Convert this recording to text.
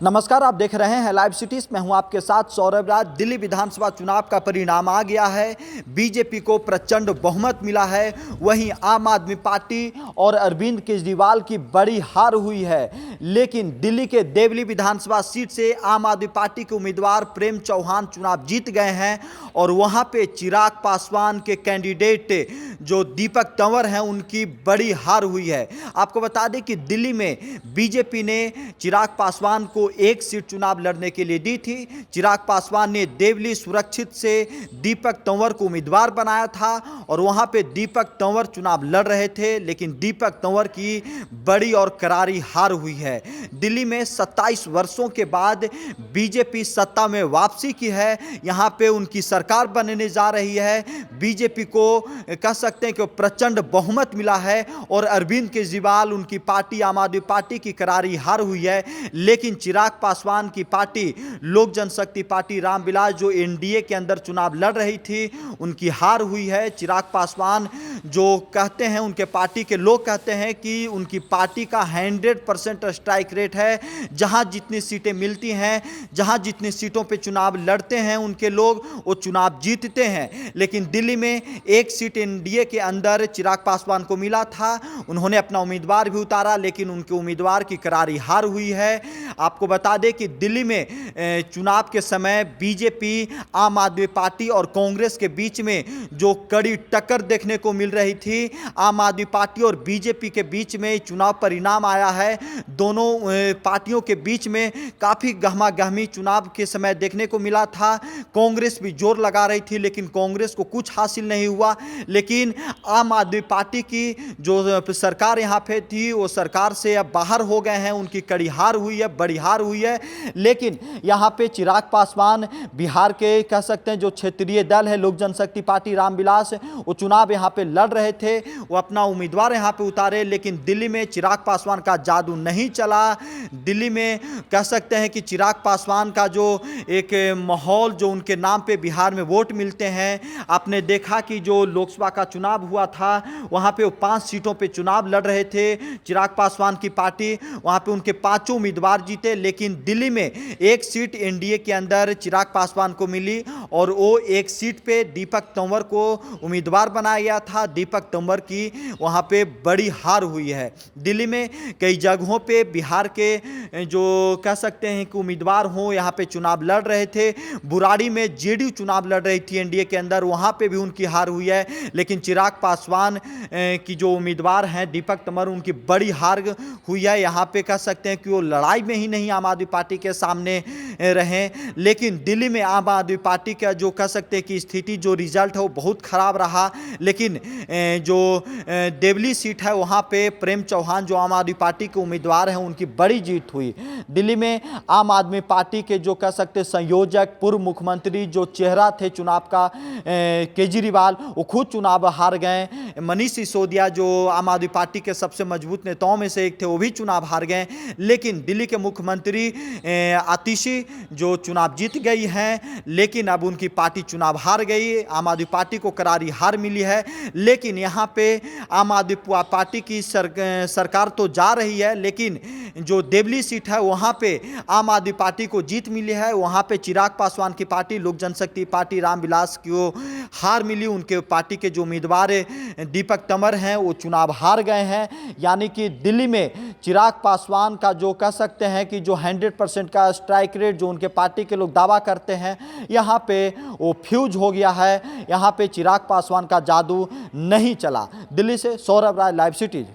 नमस्कार, आप देख रहे हैं लाइव सिटीज। मैं हूं आपके साथ सौरभ राज। दिल्ली विधानसभा चुनाव का परिणाम आ गया है। बीजेपी को प्रचंड बहुमत मिला है, वहीं आम आदमी पार्टी और अरविंद केजरीवाल की बड़ी हार हुई है। लेकिन दिल्ली के देवली विधानसभा सीट से आम आदमी पार्टी के उम्मीदवार प्रेम चौहान चुनाव जीत गए हैं और वहां पे चिराग पासवान के कैंडिडेट जो दीपक तंवर हैं उनकी बड़ी हार हुई है। आपको बता दें कि दिल्ली में बीजेपी ने चिराग पासवान को एक सीट चुनाव लड़ने के लिए दी थी। चिराग पासवान ने देवली सुरक्षित से दीपक तंवर को उम्मीदवार बनाया था और वहां पे दीपक तंवर चुनाव लड़ रहे थे, लेकिन दीपक तंवर की बड़ी और करारी हार हुई है। दिल्ली में 27 वर्षों के बाद बीजेपी सत्ता में वापसी की है। यहां पे उनकी सरकार बनने जा रही है। बीजेपी को कह सकते हैं कि प्रचंड बहुमत मिला है और अरविंद केजरीवाल उनकी पार्टी आम आदमी पार्टी की करारी हार हुई है। लेकिन चिराग पासवान की पार्टी लोक जनशक्ति पार्टी रामविलास जो एनडीए के अंदर चुनाव लड़ रही थी, उनकी हार हुई है। चिराग पासवान जो कहते हैं, उनके पार्टी के लोग कहते हैं कि उनकी पार्टी का 100% स्ट्राइक रेट है। जहां जितनी सीटें मिलती हैं, जहां जितनी सीटों पे चुनाव लड़ते हैं उनके लोग, वो चुनाव जीतते हैं। लेकिन दिल्ली में एक सीट एनडीए के अंदर चिराग पासवान को मिला था। उन्होंने अपना उम्मीदवार भी उतारा, लेकिन उनके उम्मीदवार की करारी हार हुई है। आपको बता दें कि दिल्ली में चुनाव के समय बीजेपी, आम आदमी पार्टी और कांग्रेस के बीच में जो कड़ी टक्कर देखने को मिल रही थी, आम आदमी पार्टी और बीजेपी के बीच में चुनाव परिणाम आया है। दोनों पार्टियों के बीच में काफ़ी गहमा-गहमी चुनाव के समय देखने को मिला था। कांग्रेस भी जोर लगा रही थी, लेकिन कांग्रेस को कुछ हासिल नहीं हुआ। लेकिन आम आदमी पार्टी की जो सरकार यहाँ पे थी, वो सरकार से अब बाहर हो गए हैं। उनकी कड़ी हार हुई है, बड़ी हार हुई है। लेकिन यहाँ पे चिराग पासवान बिहार के कह सकते हैं जो क्षेत्रीय दल है लोक जनशक्ति पार्टी रामविलास, वो चुनाव यहाँ पे लड़ रहे थे। वो अपना उम्मीदवार यहाँ पे उतारे, लेकिन दिल्ली में चिराग पासवान का जादू नहीं चला। दिल्ली में कह सकते हैं कि चिराग पासवान का जो एक माहौल जो उनके नाम पे बिहार में वोट मिलते हैं, आपने देखा कि जो लोकसभा का चुनाव हुआ था वहाँ पे वो 5 सीटों पे चुनाव लड़ रहे थे चिराग पासवान की पार्टी। वहाँ पे उनके 5 उम्मीदवार जीते, लेकिन दिल्ली में एक सीट एनडीए के अंदर चिराग पासवान को मिली और वो एक सीट पे दीपक तंवर को उम्मीदवार बनाया गया था। दीपक तंवर की वहाँ पे बड़ी हार हुई है। दिल्ली में कई जगहों पे बिहार के जो कह सकते हैं कि उम्मीदवार हों यहाँ पे चुनाव लड़ रहे थे। बुराड़ी में जेडीयू चुनाव लड़ रही थी एनडीए के अंदर, वहाँ पे भी उनकी हार हुई है। लेकिन चिराग पासवान की जो उम्मीदवार हैं दीपक तंवर, उनकी बड़ी हार हुई है। यहाँ पे कह सकते हैं कि वो लड़ाई में ही नहीं आम आदमी पार्टी के सामने रहे। लेकिन दिल्ली में आम आदमी पार्टी का जो कह सकते हैं कि स्थिति, जो रिजल्ट है वो बहुत खराब रहा। लेकिन जो देवली सीट है वहाँ पे प्रेम चौहान जो आम आदमी पार्टी के उम्मीदवार हैं, उनकी बड़ी जीत हुई। दिल्ली में आम आदमी पार्टी के जो कह सकते संयोजक, पूर्व मुख्यमंत्री जो चेहरा थे चुनाव का, केजरीवाल, वो खुद चुनाव हार गए। मनीष सिसोदिया जो आम आदमी पार्टी के सबसे मजबूत नेताओं में से एक थे, वो भी चुनाव हार गए। लेकिन दिल्ली के मुख्यमंत्री आतिशी जो चुनाव जीत गई हैं, लेकिन अब उनकी पार्टी चुनाव हार गई। आम आदमी पार्टी को करारी हार मिली है। लेकिन यहाँ पे आम आदमी पार्टी की सरकार तो जा रही है, लेकिन जो देवली सीट है वहाँ पे आम आदमी पार्टी को जीत मिली है। वहाँ पे चिराग पासवान की पार्टी लोक जनशक्ति पार्टी रामविलास को हार मिली। उनके पार्टी के जो उम्मीदवार दीपक तंवर हैं वो चुनाव हार गए हैं। यानी कि दिल्ली में चिराग पासवान का जो कह सकते हैं कि जो 100% का स्ट्राइक रेट जो उनके पार्टी के लोग दावा करते हैं, यहाँ पे वो फ्यूज हो गया है। यहाँ पे चिराग पासवान का जादू नहीं चला। दिल्ली से सौरभ राय, लाइव सिटीज।